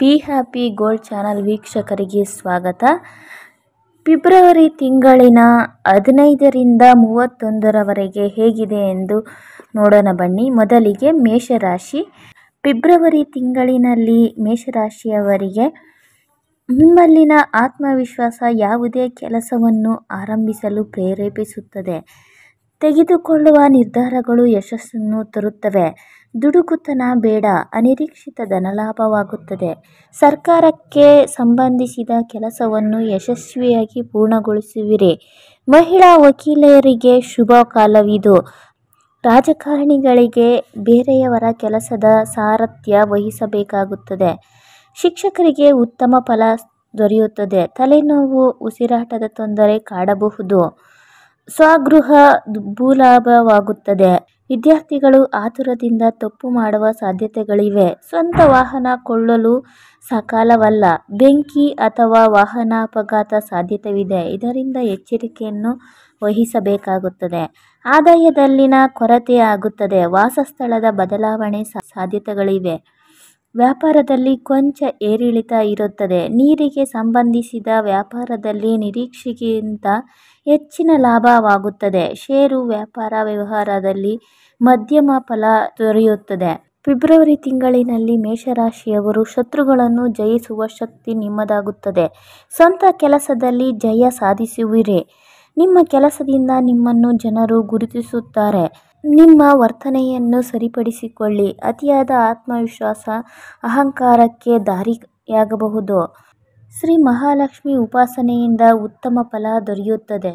Be happy gold channel ವೀಕ್ಷಕರಿಗೆ ಸ್ವಾಗತ. February ತಿಂಗಳಿನ 15ರಿಂದ 31ರವರೆಗೆ ಹೇಗಿದೆ ಎಂದು ನೋಡೋಣ ಬನ್ನಿ. ಮೊದಲಿಗೆ ಮೇಷರಾಶಿ. ಫೆಬ್ರವರಿ ತಿಂಗಳಿನಲ್ಲಿ ಮೇಷರಾಶಿಯವರಿಗೆ ನಿಮ್ಮಲ್ಲಿನ ಆತ್ಮವಿಶ್ವಾಸ ಯಾವುದೇ ಕೆಲಸವನ್ನು ಆರಂಭಿಸಲು ಪ್ರೇರೇಪಿಸುತ್ತದೆ. ತೆಗೆದುಕೊಳ್ಳುವ ನಿರ್ಧಾರಗಳು ಯಶಸ್ಸನ್ನು ತರುತ್ತವೆ. ದುಡುಕುತನ ಬೇಡ, ಅನಿರೀಕ್ಷಿತ ಧನಲಾಭವಾಗುತ್ತದೆ. ಸರ್ಕಾರಕ್ಕೆ ಸಂಬಂಧಿಸಿದ ಕೆಲಸವನ್ನು ಯಶಸ್ವಿಯಾಗಿ ಪೂರ್ಣಗೊಳಿಸುವಿರಿ. ಮಹಿಳಾ ವಕೀಲರಿಗೆ ಶುಭ ಕಾಲವಿದು. ರಾಜಕಾರಣಿಗಳಿಗೆ ಬೇರೆಯವರ ಕೆಲಸದ ಸಾರಥ್ಯ ವಹಿಸಬೇಕಾಗುತ್ತದೆ. ಶಿಕ್ಷಕರಿಗೆ ಉತ್ತಮ ಫಲ ದೊರೆಯುತ್ತದೆ. ತಲೆನೋವು, ಉಸಿರಾಟದ ತೊಂದರೆ ಕಾಡಬಹುದು. ಸ್ವಗೃಹ ಭೂಲಾಭವಾಗುತ್ತದೆ. ವಿದ್ಯಾರ್ಥಿಗಳು ಆತುರದಿಂದ ತಪ್ಪು ಮಾಡುವ ಸಾಧ್ಯತೆಗಳಿವೆ. ಸ್ವಂತ ವಾಹನ ಕೊಳ್ಳಲು ಸಕಾಲವಲ್ಲ. ಬೆಂಕಿ ಅಥವಾ ವಾಹನ ಅಪಘಾತ ಸಾಧ್ಯತೆಯಿದೆ. ಇದರಿಂದ ಎಚ್ಚರಿಕೆಯನ್ನು ವಹಿಸಬೇಕಾಗುತ್ತದೆ. ಆದಾಯದಲ್ಲಿನ ಕೊರತೆ ಆಗುತ್ತದೆ. ವಾಸಸ್ಥಳದ ಬದಲಾವಣೆ ಸಾಧ್ಯತೆಗಳಿವೆ. ವ್ಯಾಪಾರದಲ್ಲಿ ಕೊಂಚ ಏರಿಳಿತ ಇರುತ್ತದೆ. ನೀರಿಗೆ ಸಂಬಂಧಿಸಿದ ವ್ಯಾಪಾರದಲ್ಲಿ ನಿರೀಕ್ಷೆಗಿಂತ ಹೆಚ್ಚಿನ ಲಾಭವಾಗುತ್ತದೆ. ಷೇರು ವ್ಯಾಪಾರ ವ್ಯವಹಾರದಲ್ಲಿ ಮಧ್ಯಮ ಫಲ ದೊರೆಯುತ್ತದೆ. ಫೆಬ್ರವರಿ ತಿಂಗಳಿನಲ್ಲಿ ಮೇಷರಾಶಿಯವರು ಶತ್ರುಗಳನ್ನು ಜಯಿಸುವ ಶಕ್ತಿ ನಿಮ್ಮದಾಗುತ್ತದೆ. ಸ್ವಂತ ಕೆಲಸದಲ್ಲಿ ಜಯ ಸಾಧಿಸುವಿರಿ. ನಿಮ್ಮ ಕೆಲಸದಿಂದ ನಿಮ್ಮನ್ನು ಜನರು ಗುರುತಿಸುತ್ತಾರೆ. ನಿಮ್ಮ ವರ್ತನೆಯನ್ನು ಸರಿಪಡಿಸಿಕೊಳ್ಳಿ. ಅತಿಯಾದ ಆತ್ಮವಿಶ್ವಾಸ ಅಹಂಕಾರಕ್ಕೆ ದಾರಿಯಾಗಬಹುದು. ಶ್ರೀ ಮಹಾಲಕ್ಷ್ಮಿ ಉಪಾಸನೆಯಿಂದ ಉತ್ತಮ ಫಲ ದೊರೆಯುತ್ತದೆ.